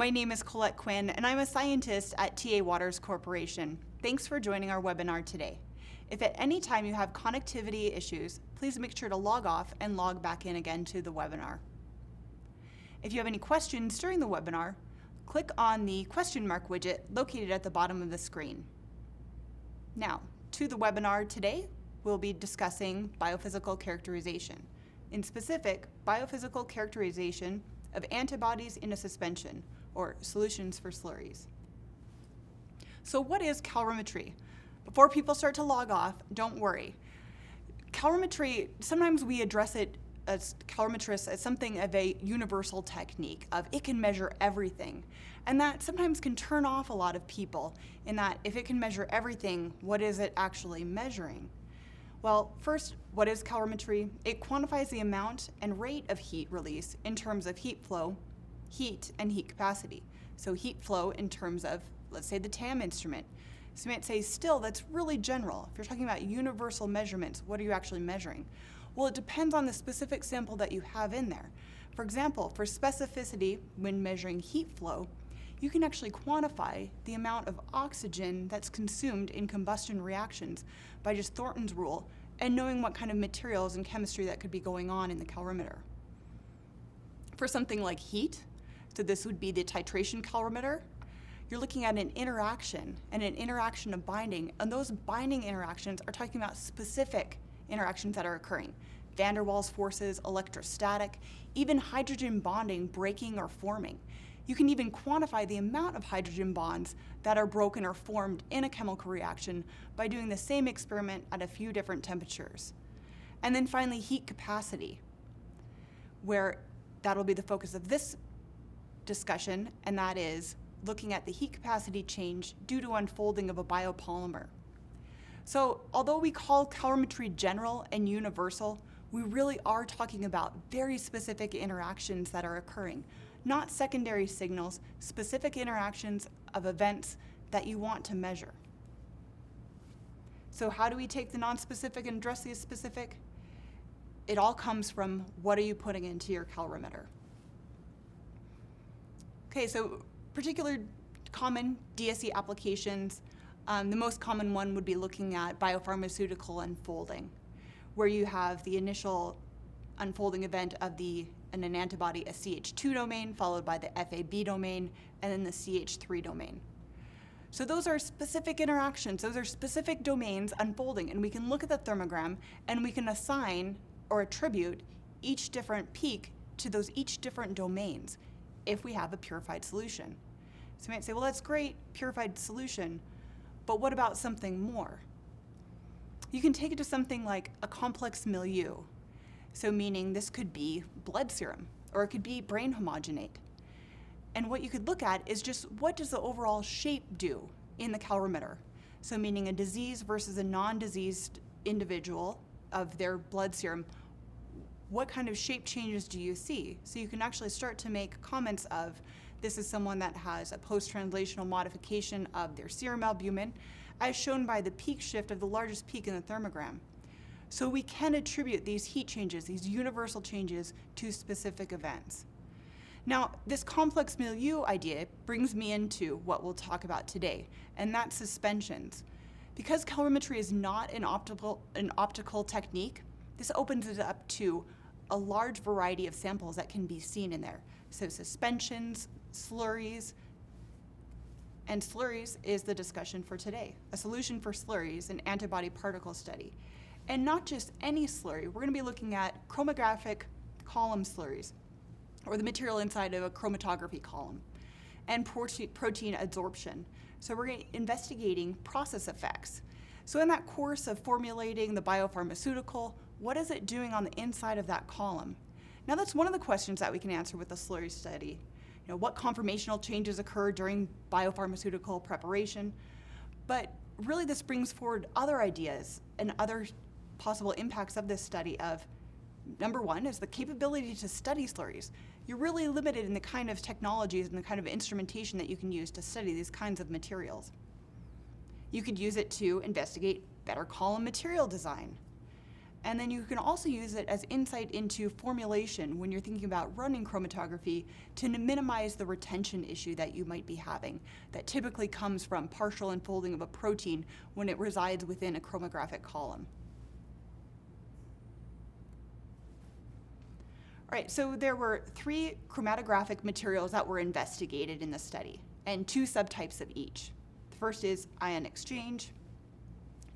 My name is Colette Quinn, and I'm a scientist at TA Waters Corporation. Thanks for joining our webinar today. If at any time you have connectivity issues, please make sure to log off and log back in again to the webinar. If you have any questions during the webinar, click on the question mark widget located at the bottom of the screen. Now, to the webinar today, we'll be discussing biophysical characterization. In specific, biophysical characterization of antibodies in a suspension, or solutions for slurries. So what is calorimetry? Before people start to log off, don't worry. Calorimetry, sometimes we address it as calorimetrists as something of a universal technique of it can measure everything. And that sometimes can turn off a lot of people in that if it can measure everything, what is it actually measuring? Well, first, what is calorimetry? It quantifies the amount and rate of heat release in terms of heat flow, heat, and heat capacity. So heat flow in terms of, let's say, the TAM instrument. So you might say, still, that's really general. If you're talking about universal measurements, what are you actually measuring? Well, it depends on the specific sample that you have in there. For example, for specificity, when measuring heat flow, you can actually quantify the amount of oxygen that's consumed in combustion reactions by just Thornton's rule and knowing what kind of materials and chemistry that could be going on in the calorimeter. For something like heat, so this would be the titration calorimeter, you're looking at an interaction and an interaction of binding, and those binding interactions are talking about specific interactions that are occurring. Van der Waals forces, electrostatic, even hydrogen bonding, breaking or forming. You can even quantify the amount of hydrogen bonds that are broken or formed in a chemical reaction by doing the same experiment at a few different temperatures. And then finally, heat capacity, where that'll be the focus of this discussion, and that is looking at the heat capacity change due to unfolding of a biopolymer. So although we call calorimetry general and universal, we really are talking about very specific interactions that are occurring, not secondary signals, specific interactions of events that you want to measure. So how do we take the non-specific and address the specific? It all comes from what are you putting into your calorimeter. Okay, so particular common DSC applications, the most common one would be looking at biopharmaceutical unfolding, where you have the initial unfolding event of in an antibody, a CH2 domain, followed by the FAB domain, and then the CH3 domain. So those are specific interactions, those are specific domains unfolding, and we can look at the thermogram and we can assign or attribute each different peak to those each different domains if we have a purified solution. So you might say, well, that's great, purified solution, but what about something more? You can take it to something like a complex milieu. So meaning this could be blood serum, or it could be brain homogenate. And what you could look at is just what does the overall shape do in the calorimeter? So meaning a disease versus a non-diseased individual of their blood serum, what kind of shape changes do you see? So you can actually start to make comments of, this is someone that has a post-translational modification of their serum albumin, as shown by the peak shift of the largest peak in the thermogram. So we can attribute these heat changes, these universal changes, to specific events. Now, this complex milieu idea brings me into what we'll talk about today, and that's suspensions. Because calorimetry is not an optical technique, this opens it up to a large variety of samples that can be seen in there. So suspensions, slurries, and slurries is the discussion for today. A solution for slurries, an antibody particle study. And not just any slurry, we're gonna be looking at chromatographic column slurries, or the material inside of a chromatography column, and protein adsorption. So we're investigating process effects. So in that course of formulating the biopharmaceutical, what is it doing on the inside of that column? Now that's one of the questions that we can answer with the slurry study. You know, what conformational changes occur during biopharmaceutical preparation? But really this brings forward other ideas and other possible impacts of this study of, number one, is the capability to study slurries. You're really limited in the kind of technologies and the kind of instrumentation that you can use to study these kinds of materials. You could use it to investigate better column material design. And then you can also use it as insight into formulation when you're thinking about running chromatography to minimize the retention issue that you might be having that typically comes from partial unfolding of a protein when it resides within a chromatographic column. All right, so there were 3 chromatographic materials that were investigated in the study, and 2 subtypes of each. The first is ion exchange,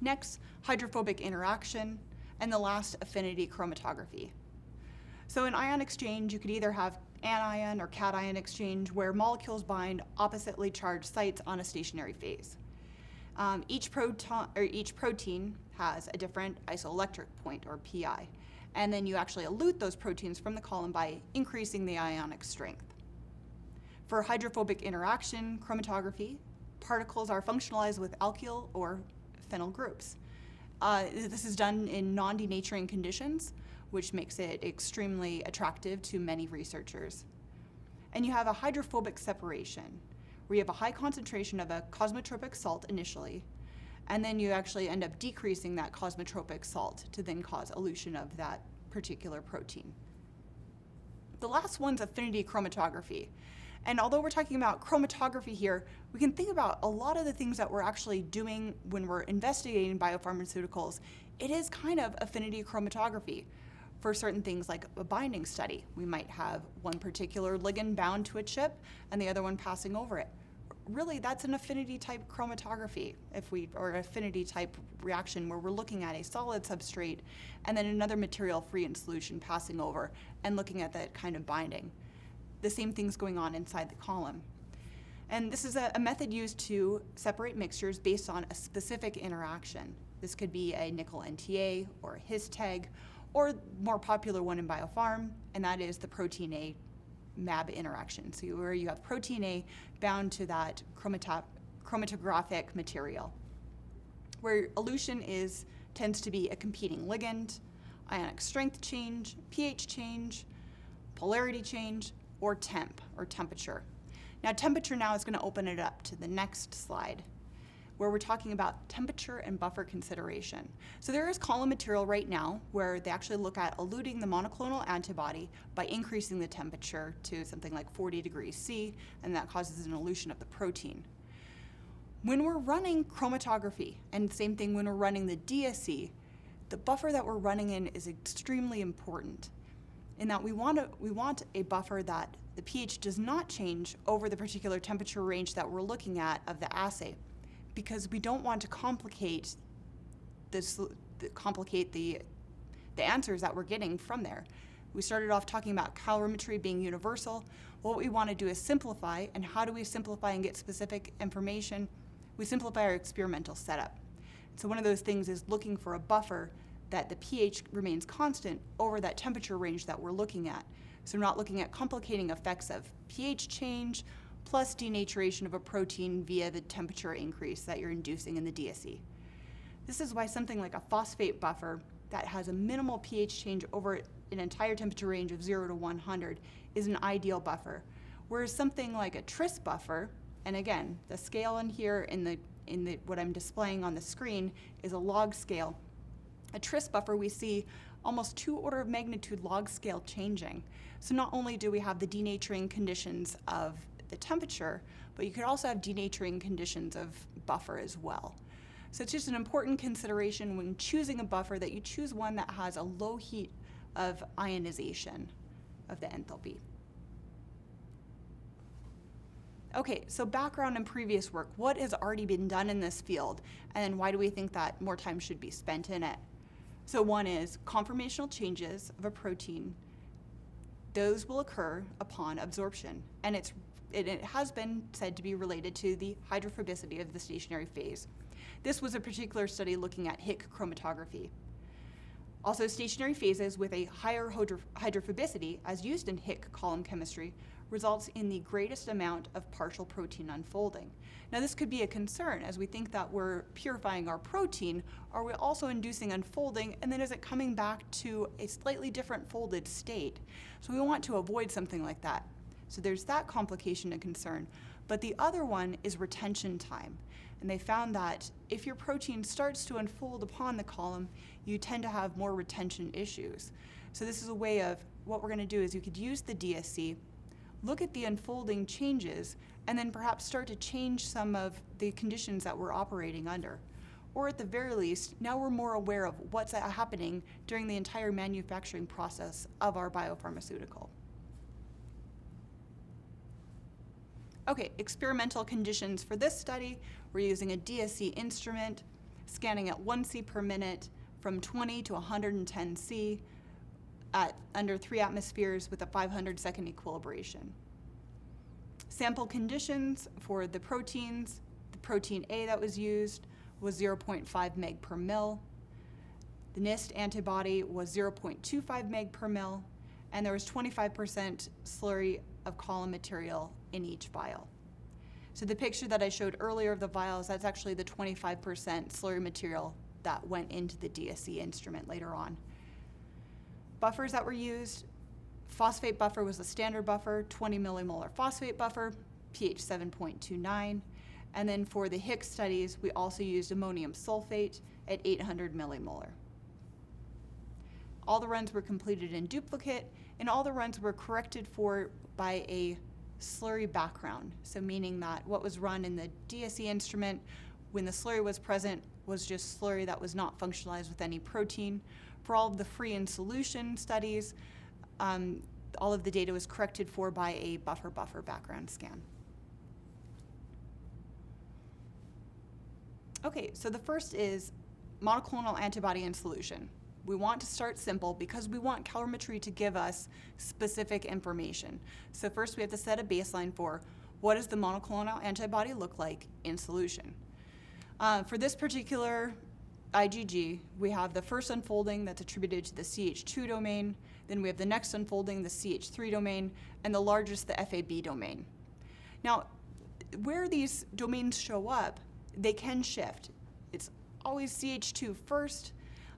next, hydrophobic interaction, and the last, affinity chromatography. So in ion exchange, you could either have anion or cation exchange, where molecules bind oppositely charged sites on a stationary phase. Each protein has a different isoelectric point, or pi, and then you actually elute those proteins from the column by increasing the ionic strength. For hydrophobic interaction chromatography, particles are functionalized with alkyl or phenyl groups. This is done in non-denaturing conditions, which makes it extremely attractive to many researchers. And you have a hydrophobic separation, where you have a high concentration of a cosmotropic salt initially, and then you actually end up decreasing that cosmotropic salt to then cause elution of that particular protein. The last one's affinity chromatography. And although we're talking about chromatography here, we can think about a lot of the things that we're actually doing when we're investigating biopharmaceuticals. It is kind of affinity chromatography. For certain things like a binding study, we might have one particular ligand bound to a chip and the other one passing over it. Really, that's an affinity type chromatography, or affinity type reaction where we're looking at a solid substrate and then another material free in solution passing over and looking at that kind of binding. The same thing's going on inside the column. And this is a method used to separate mixtures based on a specific interaction. This could be a nickel NTA or a his tag, or more popular one in biopharm, and that is the protein A MAB interaction. So where you have protein A bound to that chromatographic material, where elution tends to be a competing ligand, ionic strength change, pH change, polarity change, or temp, or temperature. Now temperature now is going to open it up to the next slide, where we're talking about temperature and buffer consideration. So there is column material right now where they actually look at eluting the monoclonal antibody by increasing the temperature to something like 40 degrees C, and that causes an elution of the protein. When we're running chromatography, and same thing when we're running the DSC, the buffer that we're running in is extremely important in that we want a buffer that the pH does not change over the particular temperature range that we're looking at of the assay, because we don't want to complicate the answers that we're getting from there. We started off talking about calorimetry being universal. What we want to do is simplify, and how do we simplify and get specific information? We simplify our experimental setup. So one of those things is looking for a buffer that the pH remains constant over that temperature range that we're looking at. So we're not looking at complicating effects of pH change plus denaturation of a protein via the temperature increase that you're inducing in the DSC. This is why something like a phosphate buffer that has a minimal pH change over an entire temperature range of 0 to 100 is an ideal buffer. Whereas something like a tris buffer, and again, the scale in here in what I'm displaying on the screen is a log scale. A tris buffer, we see almost 2 order of magnitude log scale changing. So not only do we have the denaturing conditions of the temperature, but you could also have denaturing conditions of buffer as well. So it's just an important consideration when choosing a buffer that you choose one that has a low heat of ionization of the enthalpy. Okay, so background and previous work. What has already been done in this field, and then why do we think that more time should be spent in it? So one is conformational changes of a protein. Those will occur upon absorption, and it has been said to be related to the hydrophobicity of the stationary phase. This was a particular study looking at HIC chromatography. Also, stationary phases with a higher hydrophobicity, as used in HIC column chemistry, results in the greatest amount of partial protein unfolding. Now, this could be a concern as we think that we're purifying our protein. Are we also inducing unfolding, and then is it coming back to a slightly different folded state? So we want to avoid something like that. So there's that complication and concern. but the other one is retention time. And they found that if your protein starts to unfold upon the column, you tend to have more retention issues. So this is a way of, what we're going to do is you could use the DSC, look at the unfolding changes, and then perhaps start to change some of the conditions that we're operating under. Or at the very least, now we're more aware of what's happening during the entire manufacturing process of our biopharmaceutical. Okay, experimental conditions for this study, we're using a DSC instrument, scanning at 1 C per minute from 20 to 110 C at under 3 atmospheres with a 500-second equilibration. Sample conditions for the proteins, the protein A that was used was 0.5 meg per mil. The NIST antibody was 0.25 meg per mil, and there was 25% slurry of column material in each vial. So the picture that I showed earlier of the vials, that's actually the 25% slurry material that went into the DSC instrument later on. Buffers that were used, phosphate buffer was the standard buffer, 20 millimolar phosphate buffer, pH 7.29. And then for the Higgs studies, we also used ammonium sulfate at 800 millimolar. All the runs were completed in duplicate, and all the runs were corrected for by a slurry background. So meaning that what was run in the DSC instrument when the slurry was present was just slurry that was not functionalized with any protein. For all of the free and solution studies, all of the data was corrected for by a buffer-buffer background scan. Okay, so the first is monoclonal antibody in solution. We want to start simple because we want calorimetry to give us specific information. So first we have to set a baseline for what does the monoclonal antibody look like in solution. For this particular IgG, we have the first unfolding that's attributed to the CH2 domain, then we have the next unfolding, the CH3 domain, and the largest, the FAB domain. Now, where these domains show up, they can shift. It's always CH2 first,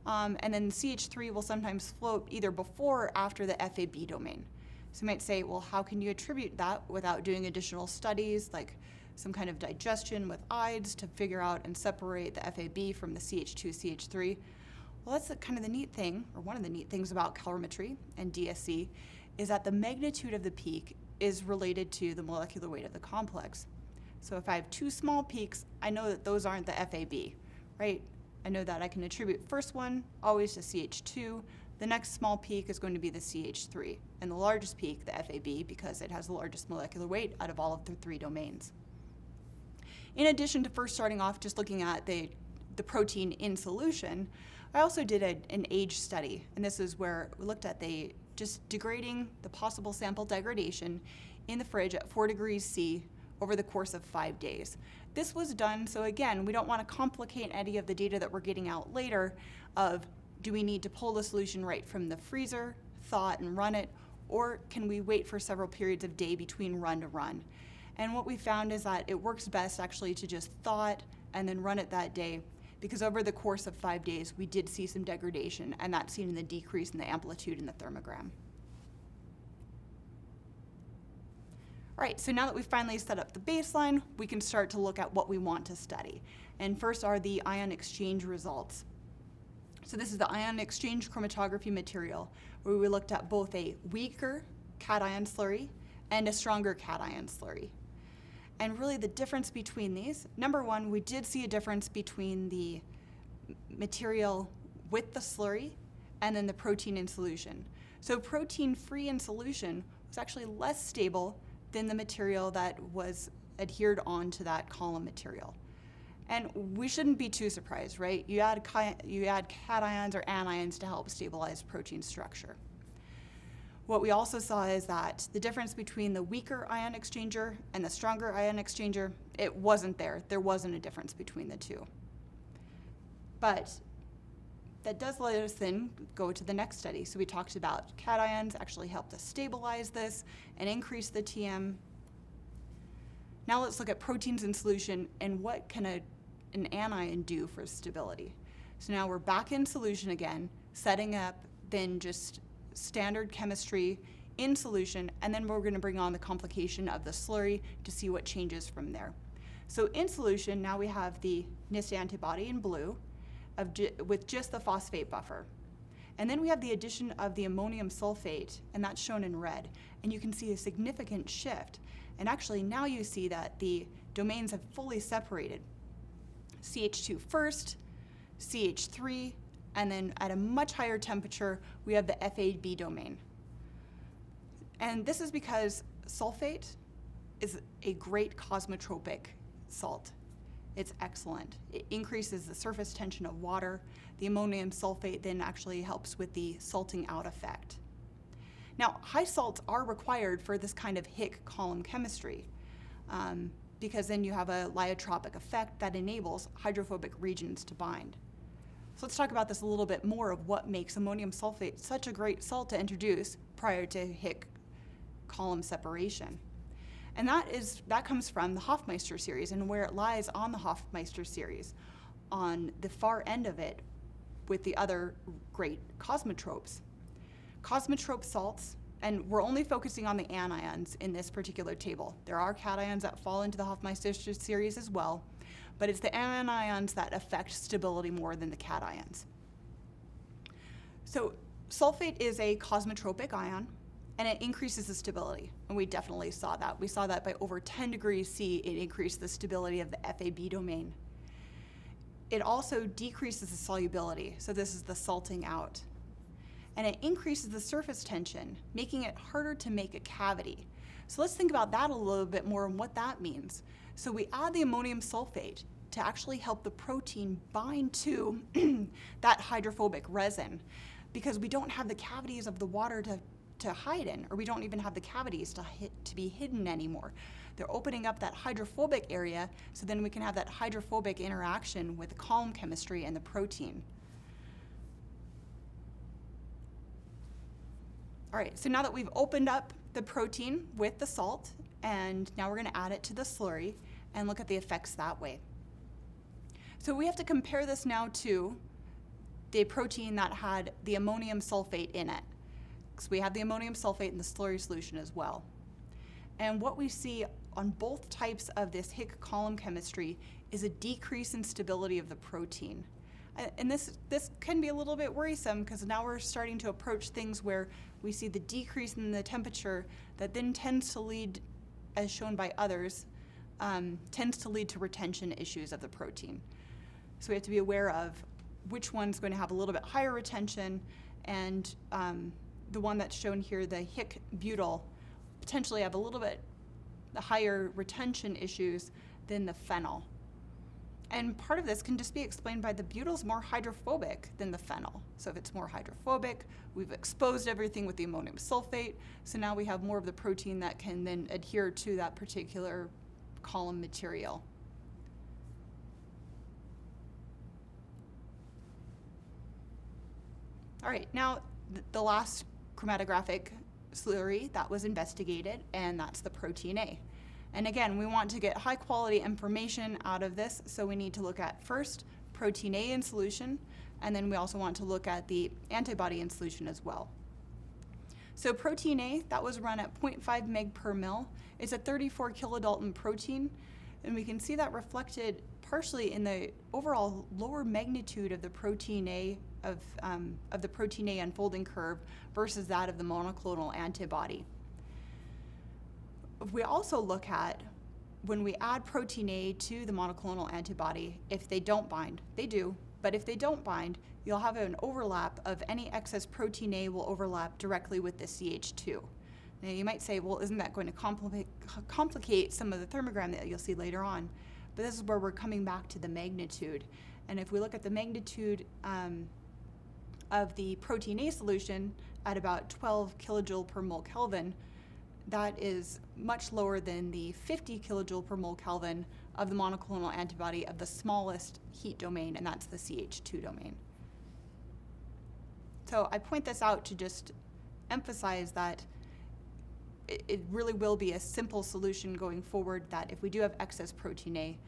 and then CH3 will sometimes float either before or after the FAB domain. So you might say, well, how can you attribute that without doing additional studies, like some kind of digestion with IDES to figure out and separate the FAB from the CH2, CH3? Well, that's kind of the neat thing, or one of the neat things about calorimetry and DSC, is that the magnitude of the peak is related to the molecular weight of the complex. So if I have 2 small peaks, I know that those aren't the FAB, right? I know that I can attribute first one always to CH2, the next small peak is going to be the CH3, and the largest peak, the FAB, because it has the largest molecular weight out of all of the 3 domains. In addition to first starting off just looking at the protein in solution, I also did an age study, and this is where we looked at just degrading the possible sample degradation in the fridge at 4 degrees C over the course of 5 days. This was done, so again, we don't want to complicate any of the data that we're getting out later of do we need to pull the solution right from the freezer, thaw it and run it, or can we wait for several periods of day between run to run? And what we found is that it works best actually to just thaw it and then run it that day, because over the course of 5 days, we did see some degradation, and that's seen in the decrease in the amplitude in the thermogram. All right, so now that we've finally set up the baseline, we can start to look at what we want to study. And first are the ion exchange results. So this is the ion exchange chromatography material, where we looked at both a weaker cation slurry and a stronger cation slurry. And really the difference between these, number one, we did see a difference between the material with the slurry and then the protein in solution. So protein free in solution was actually less stable than the material that was adhered onto that column material. And we shouldn't be too surprised, right? You add cations or anions to help stabilize protein structure. What we also saw is that the difference between the weaker ion exchanger and the stronger ion exchanger, it wasn't there. There wasn't a difference between the two. But that does let us then go to the next study. So we talked about cations actually helped us stabilize this and increase the TM. Now let's look at proteins in solution and what can an anion do for stability. So now we're back in solution again, setting up then just standard chemistry in solution, and then we're going to bring on the complication of the slurry to see what changes from there. So in solution, now we have the NIST antibody in blue with just the phosphate buffer. And then we have the addition of the ammonium sulfate, and that's shown in red. And you can see a significant shift. And actually now you see that the domains have fully separated. CH2 first, CH3, and then at a much higher temperature, we have the FAB domain. And this is because sulfate is a great cosmotropic salt. It's excellent. It increases the surface tension of water. The ammonium sulfate then actually helps with the salting out effect. Now, high salts are required for this kind of Hick column chemistry because then you have a lyotropic effect that enables hydrophobic regions to bind. So let's talk about this a little bit more of what makes ammonium sulfate such a great salt to introduce prior to Hick column separation. And that comes from the Hofmeister series and where it lies on the Hofmeister series, on the far end of it with the other great cosmotropes. Cosmotrope salts, and we're only focusing on the anions in this particular table. There are cations that fall into the Hofmeister series as well, but it's the anions that affect stability more than the cations. So sulfate is a cosmotropic ion, and it increases the stability, and we definitely saw that. We saw that by over 10 degrees C, it increased the stability of the FAB domain. It also decreases the solubility, so this is the salting out. And it increases the surface tension, making it harder to make a cavity. So let's think about that a little bit more and what that means. So we add the ammonium sulfate to actually help the protein bind to that hydrophobic resin, because we don't have the cavities of the water to hide in, or we don't even have the cavities to be hidden anymore. They're opening up that hydrophobic area, so then we can have that hydrophobic interaction with the column chemistry and the protein. All right, so now that we've opened up the protein with the salt, and now we're going to add it to the slurry and look at the effects that way. So we have to compare this now to the protein that had the ammonium sulfate in it. So we have the ammonium sulfate in the slurry solution as well. And what we see on both types of this Hick column chemistry is a decrease in stability of the protein. And this can be a little bit worrisome because now we're starting to approach things where we see the decrease in the temperature that then tends to lead, as shown by others, tends to lead to retention issues of the protein. So we have to be aware of which one's going to have a little bit higher retention, and the one that's shown here, the Hick butyl, potentially have a little bit higher retention issues than the phenyl. And part of this can just be explained by the butyl's more hydrophobic than the phenyl. So if it's more hydrophobic, we've exposed everything with the ammonium sulfate, so now we have more of the protein that can then adhere to that particular column material. All right, now the last chromatographic slurry that was investigated, and that's the protein A. And again, we want to get high quality information out of this, so we need to look at first protein A in solution, and then we also want to look at the antibody in solution as well. So protein A, that was run at 0.5 meg per mil. It's a 34 kilodalton protein, and we can see that reflected partially in the overall lower magnitude of the protein A of the protein A unfolding curve versus that of the monoclonal antibody. We also look at when we add protein A to the monoclonal antibody, if they don't bind, they do, but if they don't bind, you'll have an overlap of any excess protein A will overlap directly with the CH2. Now you might say, well, isn't that going to complicate some of the thermogram that you'll see later on? But this is where we're coming back to the magnitude. And if we look at the magnitude of the protein A solution at about 12 kilojoule per mole Kelvin, that is much lower than the 50 kilojoule per mole Kelvin of the monoclonal antibody of the smallest heat domain, and that's the CH2 domain. So I point this out to just emphasize that it really will be a simple solution going forward, that if we do have excess protein A,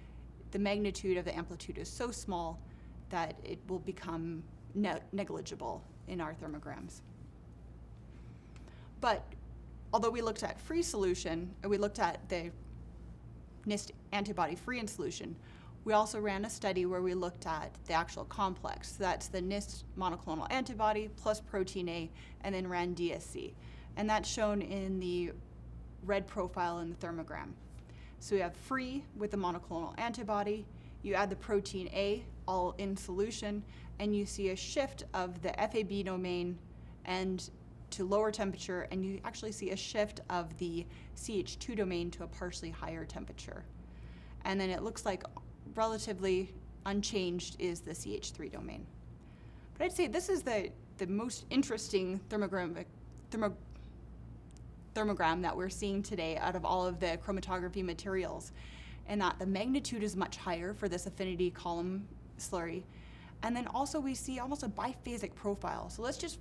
the magnitude of the amplitude is so small that it will become negligible in our thermograms. But although we looked at free solution, and we looked at the NIST antibody free in solution, we also ran a study where we looked at the actual complex. So that's the NIST monoclonal antibody plus protein A, and then ran DSC. And that's shown in the red profile in the thermogram. So we have free with the monoclonal antibody, you add the protein A, all in solution, and you see a shift of the FAB domain and to lower temperature, and you actually see a shift of the CH2 domain to a partially higher temperature. And then it looks like relatively unchanged is the CH3 domain. But I'd say this is the most interesting thermogram that we're seeing today out of all of the chromatography materials, and that the magnitude is much higher for this affinity column slurry. And then also we see almost a biphasic profile. So let's just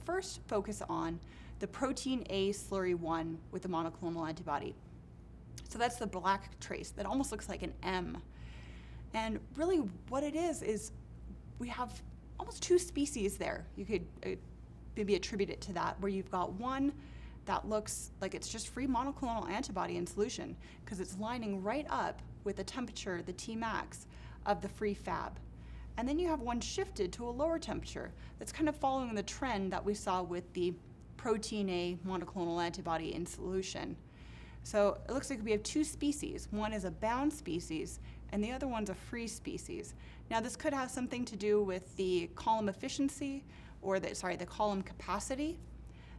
first focus on the protein A slurry 1 with the monoclonal antibody. So that's the black trace that almost looks like an M. And really what it is we have almost two species there. You could maybe attribute it to that, where you've got one that looks like it's just free monoclonal antibody in solution because it's lining right up with the temperature, the Tmax of the free Fab. And then you have one shifted to a lower temperature that's kind of following the trend that we saw with the protein A monoclonal antibody in solution. So it looks like we have two species. One is a bound species and the other one's a free species. Now this could have something to do with the column efficiency or the column capacity,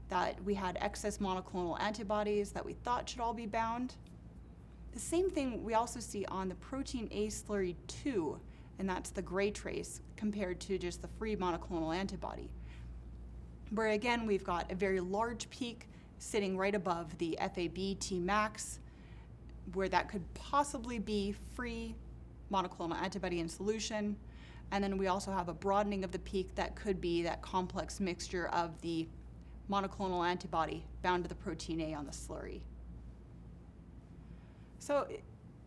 that we had excess monoclonal antibodies that we thought should all be bound. The same thing we also see on the protein A slurry 2, and that's the gray trace compared to just the free monoclonal antibody, where again we've got a very large peak sitting right above the FAB Tmax, where that could possibly be free monoclonal antibody in solution. And then we also have a broadening of the peak that could be that complex mixture of the monoclonal antibody bound to the protein A on the slurry. So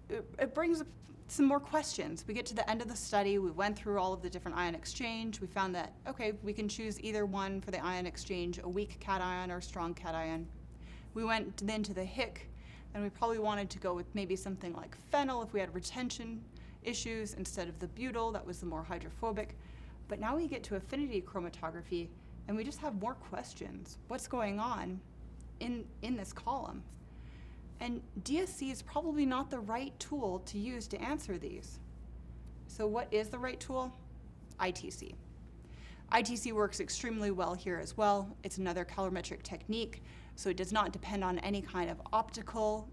it brings up some more questions. We get to the end of the study, we went through all of the different ion exchange, we found that, okay, we can choose either one for the ion exchange, a weak cation or a strong cation. We went then to the HIC, and we probably wanted to go with maybe something like phenyl if we had retention issues instead of the butyl, that was the more hydrophobic. But now we get to affinity chromatography, and we just have more questions. What's going on in this column? And DSC is probably not the right tool to use to answer these. So what is the right tool? ITC. ITC works extremely well here as well. It's another calorimetric technique, so it does not depend on any kind of optical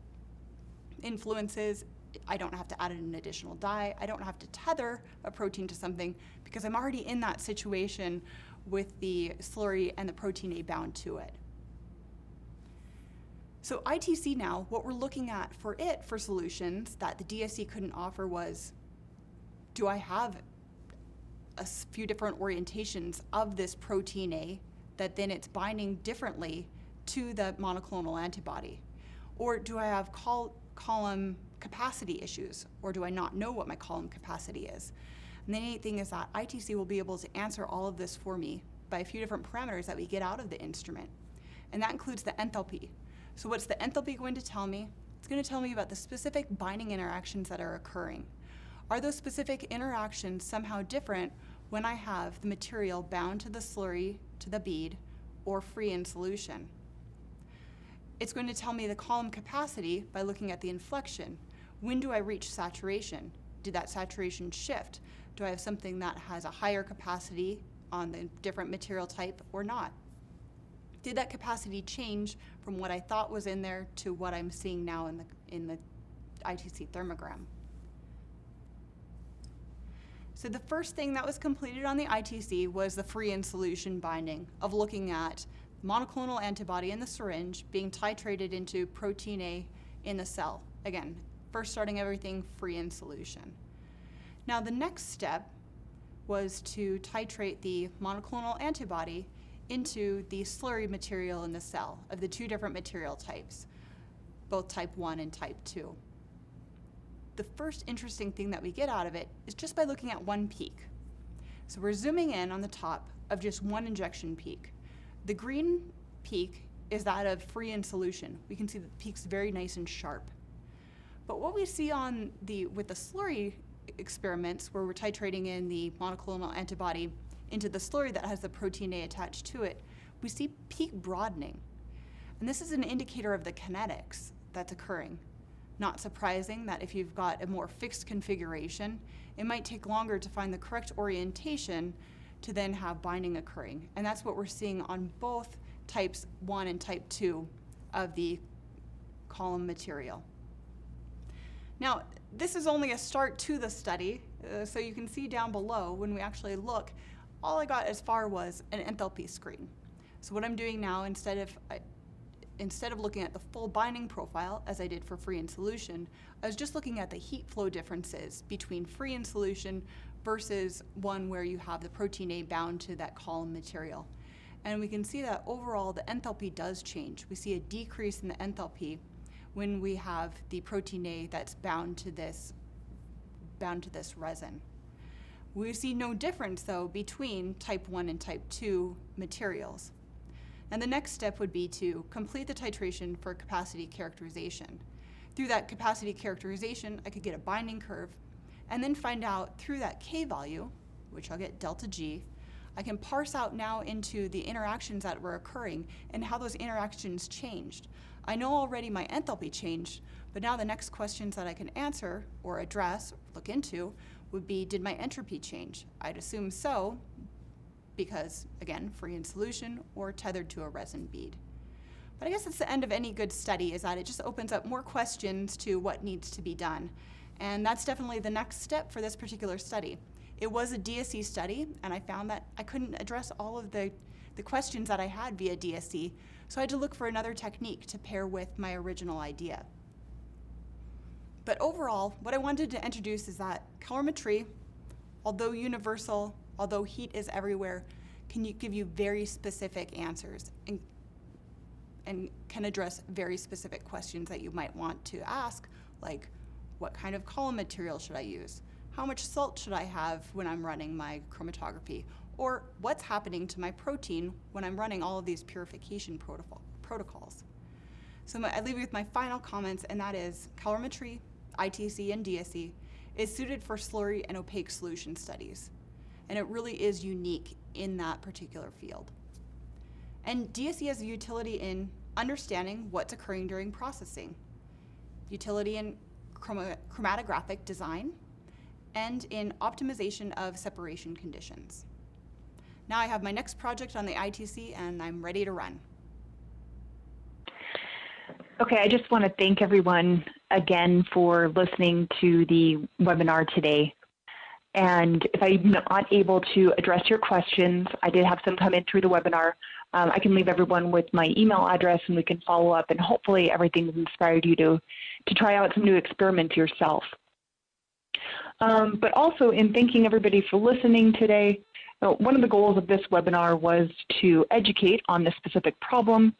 influences. I don't have to add an additional dye. I don't have to tether a protein to something because I'm already in that situation with the slurry and the protein A bound to it. So ITC now, what we're looking at for solutions that the DSC couldn't offer was, do I have a few different orientations of this protein A that then it's binding differently to the monoclonal antibody? Or do I have column capacity issues, or do I not know what my column capacity is? And the neat thing is that ITC will be able to answer all of this for me by a few different parameters that we get out of the instrument. And that includes the enthalpy. So what's the enthalpy going to tell me? It's going to tell me about the specific binding interactions that are occurring. Are those specific interactions somehow different when I have the material bound to the slurry, to the bead, or free in solution? It's going to tell me the column capacity by looking at the inflection. When do I reach saturation? Did that saturation shift? Do I have something that has a higher capacity on the different material type or not? Did that capacity change from what I thought was in there to what I'm seeing now in the ITC thermogram? So the first thing that was completed on the ITC was the free in solution binding of looking at monoclonal antibody in the syringe being titrated into protein A in the cell. Again, first starting everything free in solution. Now the next step was to titrate the monoclonal antibody into the slurry material in the cell of the two different material types, both type 1 and type 2. The first interesting thing that we get out of it is just by looking at one peak. So we're zooming in on the top of just one injection peak. The green peak is that of free in solution. We can see the peaks very nice and sharp. But what we see with the slurry experiments, where we're titrating in the monoclonal antibody into the slurry that has the protein A attached to it, we see peak broadening. And this is an indicator of the kinetics that's occurring. Not surprising that if you've got a more fixed configuration, it might take longer to find the correct orientation to then have binding occurring. And that's what we're seeing on both types 1 and type 2 of the column material. Now, this is only a start to the study, so you can see down below when we actually look, all I got as far was an enthalpy screen. So what I'm doing now, instead of looking at the full binding profile, as I did for free in solution, I was just looking at the heat flow differences between free in solution versus one where you have the protein A bound to that column material. And we can see that overall the enthalpy does change. We see a decrease in the enthalpy when we have the protein A that's bound to this resin. We see no difference, though, between type 1 and type 2 materials. And the next step would be to complete the titration for capacity characterization. Through that capacity characterization, I could get a binding curve and then find out through that K value, which I'll get delta G, I can parse out now into the interactions that were occurring and how those interactions changed. I know already my enthalpy changed, but now the next questions that I can answer or address, or look into, would be, did my entropy change? I'd assume so, because, again, free in solution or tethered to a resin bead. But I guess that's the end of any good study, is that it just opens up more questions to what needs to be done. And that's definitely the next step for this particular study. It was a DSC study, and I found that I couldn't address all of the questions that I had via DSC, so I had to look for another technique to pair with my original idea. But overall, what I wanted to introduce is that calorimetry, although universal, although heat is everywhere, can give you very specific answers and can address very specific questions that you might want to ask, like what kind of column material should I use? How much salt should I have when I'm running my chromatography? Or what's happening to my protein when I'm running all of these purification protocols? So I leave you with my final comments, and that is calorimetry, ITC, and DSC is suited for slurry and opaque solution studies. And it really is unique in that particular field. And DSC has a utility in understanding what's occurring during processing, utility in chromatographic design, and in optimization of separation conditions. Now I have my next project on the ITC, and I'm ready to run. Okay, I just want to thank everyone again for listening to the webinar today. And if I'm not able to address your questions, I did have some come in through the webinar. I can leave everyone with my email address, and we can follow up, and hopefully everything's inspired you to try out some new experiments yourself. But also in thanking everybody for listening today, one of the goals of this webinar was to educate on this specific problem,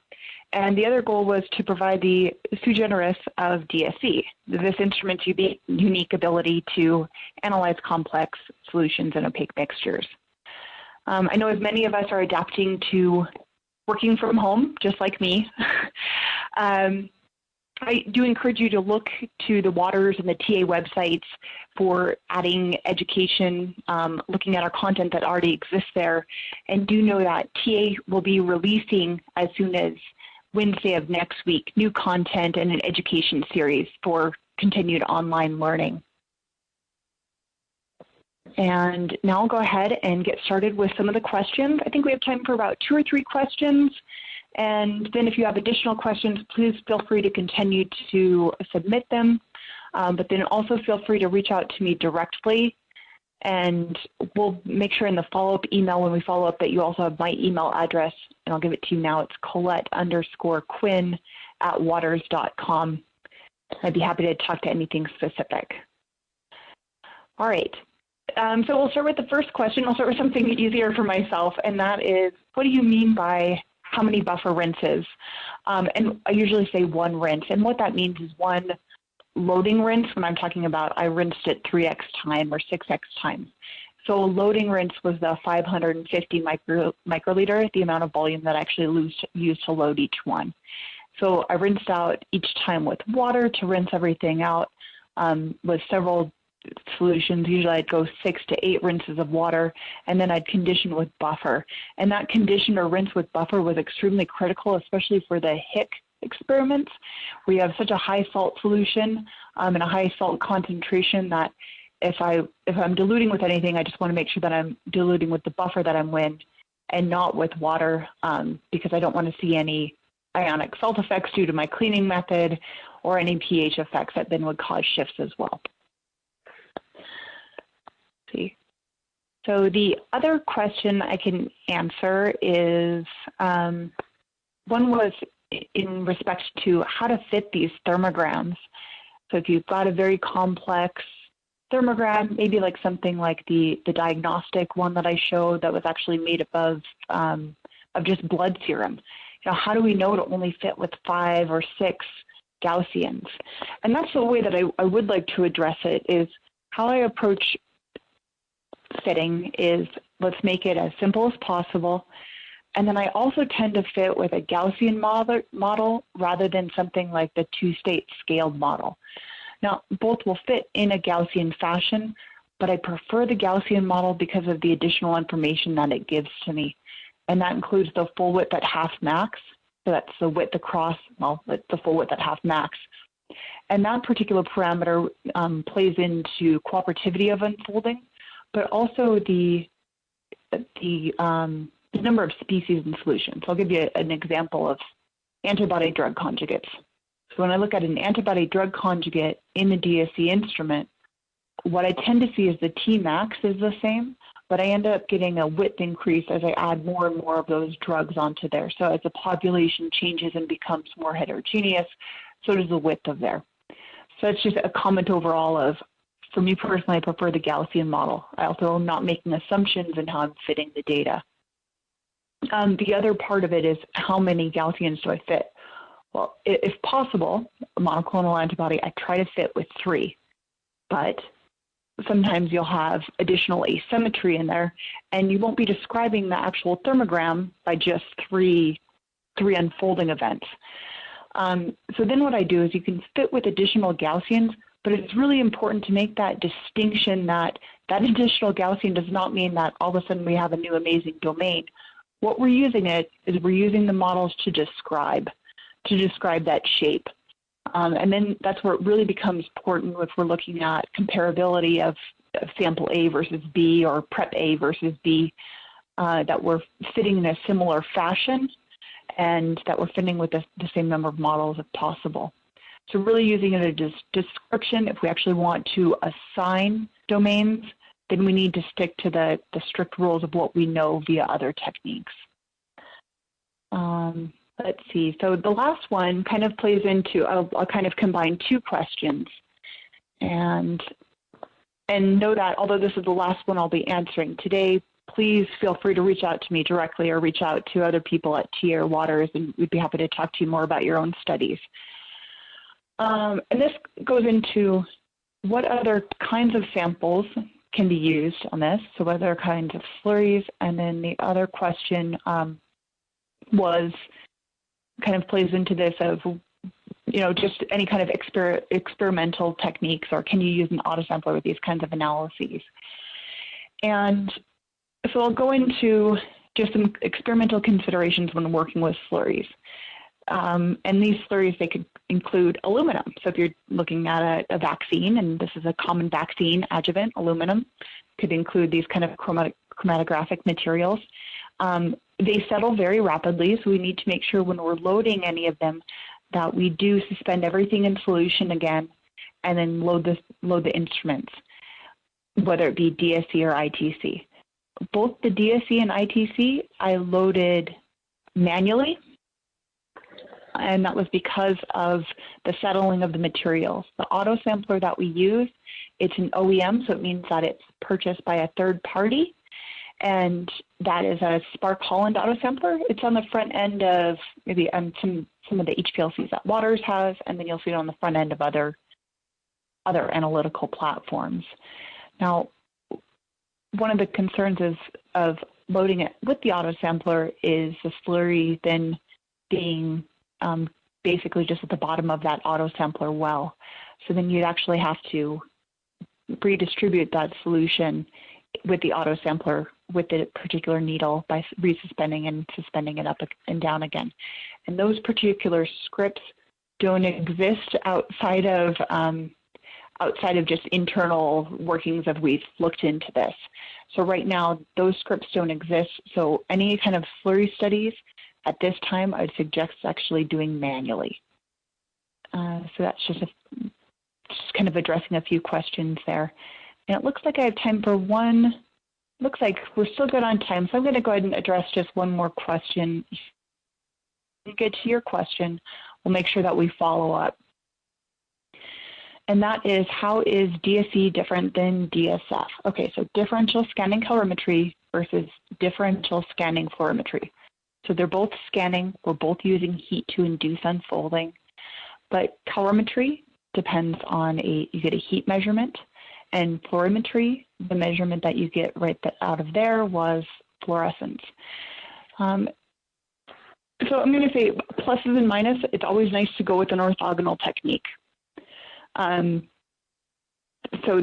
and the other goal was to provide the sui generis of DSC, this instrument's unique ability to analyze complex solutions and opaque mixtures. I know as many of us are adapting to working from home, just like me, I do encourage you to look to the Waters and the TA websites for adding education, looking at our content that already exists there, and do know that TA will be releasing as soon as Wednesday of next week new content and an education series for continued online learning. And now I'll go ahead and get started with some of the questions. I think we have time for about 2 or 3 questions. And then if you have additional questions, please feel free to continue to submit them. But then also feel free to reach out to me directly. And we'll make sure in the follow-up email when we follow up that you also have my email address. And I'll give it to you now. It's Colette_Quinn@waters.com. I'd be happy to talk to anything specific. All right. So we'll start with the first question. I'll start with something easier for myself, and that is, what do you mean by how many buffer rinses? And I usually say 1 rinse, and what that means is 1 loading rinse when I'm talking about I rinsed it 3x time or 6x times. So loading rinse was the 550 microliter, the amount of volume that I actually used to load each one. So I rinsed out each time with water to rinse everything out with several solutions. Usually I'd go 6 to 8 rinses of water, and then I'd condition with buffer. And that condition or rinse with buffer was extremely critical, especially for the HIC experiments. We have such a high salt solution and a high salt concentration that if I'm diluting with anything, I just want to make sure that I'm diluting with the buffer that I'm in and not with water, because I don't want to see any ionic salt effects due to my cleaning method or any pH effects that then would cause shifts as well. See. So the other question I can answer is, one was in respect to how to fit these thermograms. So if you've got a very complex thermogram, maybe like something like the diagnostic one that I showed that was actually made up of just blood serum. You know, how do we know to only fit with 5 or 6 Gaussians? And that's the way that I would like to address it, is how I approach fitting is let's make it as simple as possible. And then I also tend to fit with a Gaussian model rather than something like the 2-state scaled model. Now, both will fit in a Gaussian fashion, but I prefer the Gaussian model because of the additional information that it gives to me. And that includes the full width at half max. So that's the width across, well, the full width at half max. And that particular parameter plays into cooperativity of unfolding, but also the number of species in solution. So I'll give you an example of antibody drug conjugates. So when I look at an antibody drug conjugate in the DSC instrument, what I tend to see is the Tmax is the same, but I end up getting a width increase as I add more and more of those drugs onto there. So as the population changes and becomes more heterogeneous, so does the width of there. So it's just a comment overall of, for me personally, I prefer the Gaussian model. I also am not making assumptions in how I'm fitting the data. The other part of it is how many Gaussians do I fit? Well, if possible, a monoclonal antibody, I try to fit with 3, but sometimes you'll have additional asymmetry in there, and you won't be describing the actual thermogram by just three unfolding events. So then what I do is you can fit with additional Gaussians, but it's really important to make that distinction that that additional Gaussian does not mean that all of a sudden we have a new amazing domain. What we're using we're using the models to describe that shape. And then that's where it really becomes important if we're looking at comparability of sample A versus B or prep A versus B, that we're fitting in a similar fashion and that we're fitting with the same number of models if possible. So really using it as a description. If we actually want to assign domains, then we need to stick to the strict rules of what we know via other techniques. Let's see, so the last one kind of plays into, I'll kind of combine 2 questions. And know that although this is the last one I'll be answering today, please feel free to reach out to me directly or reach out to other people at TA or Waters, and we'd be happy to talk to you more about your own studies. And this goes into what other kinds of samples can be used on this, so what other kinds of slurries, and then the other question was kind of plays into this of, you know, just any kind of experimental techniques, or can you use an autosampler with these kinds of analyses? And so I'll go into just some experimental considerations when working with slurries. And these slurries, they could include aluminum. So if you're looking at a vaccine, and this is a common vaccine adjuvant, aluminum could include these kind of chromatographic materials. They settle very rapidly, so we need to make sure when we're loading any of them that we do suspend everything in solution again and then load the instruments, whether it be DSC or ITC. Both the DSC and ITC I loaded manually, and that was because of the settling of the materials. The autosampler that we use, it's an OEM, so it means that it's purchased by a third party, and that is a Spark Holland autosampler. It's on the front end of maybe some of the HPLCs that Waters has, and then you'll see it on the front end of other analytical platforms. Now, one of the concerns of loading it with the autosampler is the slurry then being basically just at the bottom of that autosampler well. So then you'd actually have to redistribute that solution with the autosampler with the particular needle by resuspending and suspending it up and down again. And those particular scripts don't exist outside of just internal workings of we've looked into this. So right now, those scripts don't exist. So any kind of slurry studies at this time, I'd suggest actually doing manually. So that's just kind of addressing a few questions there. And it looks like I have time for one. Looks like we're still good on time. So I'm going to go ahead and address just one more question. If you get to your question, we'll make sure that we follow up. And that is, how is DSC different than DSF? Okay, so differential scanning calorimetry versus differential scanning fluorimetry. So they're both scanning. We're both using heat to induce unfolding. But calorimetry depends on you get a heat measurement, and fluorimetry, the measurement that you get right out of there was fluorescence. So I'm going to say pluses and minuses. It's always nice to go with an orthogonal technique. So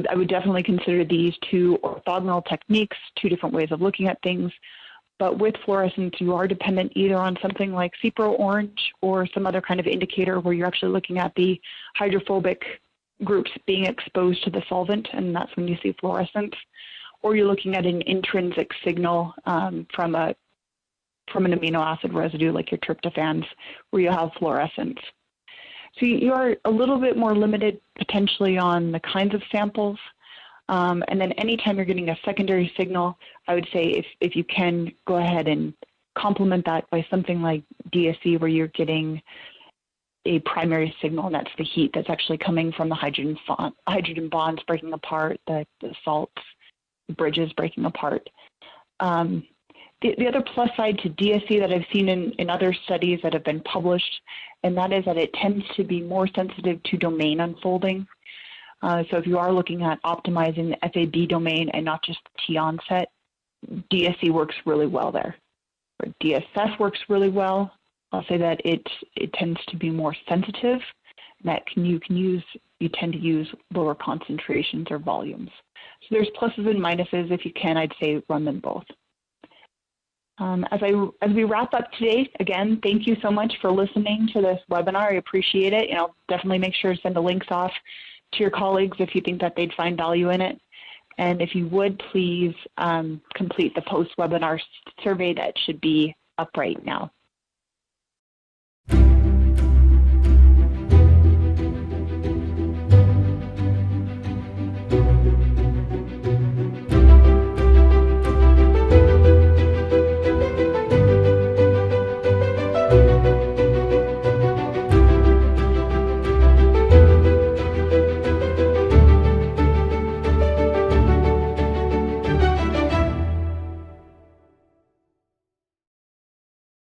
I would definitely consider these two orthogonal techniques, two different ways of looking at things. But with fluorescence, you are dependent either on something like CPRO orange or some other kind of indicator where you're actually looking at the hydrophobic groups being exposed to the solvent, and that's when you see fluorescence. Or you're looking at an intrinsic signal from an amino acid residue like your tryptophans, where you have fluorescence. So you are a little bit more limited potentially on the kinds of samples. And then anytime you're getting a secondary signal, I would say if you can go ahead and complement that by something like DSC, where you're getting a primary signal, and that's the heat that's actually coming from the hydrogen bonds breaking apart, the salts, the bridges breaking apart. The other plus side to DSC that I've seen in other studies that have been published, and that is that it tends to be more sensitive to domain unfolding. So if you are looking at optimizing the FAB domain and not just the T onset, DSC works really well there. Or DSF works really well. I'll say that it tends to be more sensitive. That you tend to use lower concentrations or volumes. So there's pluses and minuses. If you can, I'd say run them both. As we wrap up today, again, thank you so much for listening to this webinar. I appreciate it. Definitely make sure to send the links off to your colleagues if you think that they'd find value in it. And if you would, please complete the post-webinar survey that should be up right now.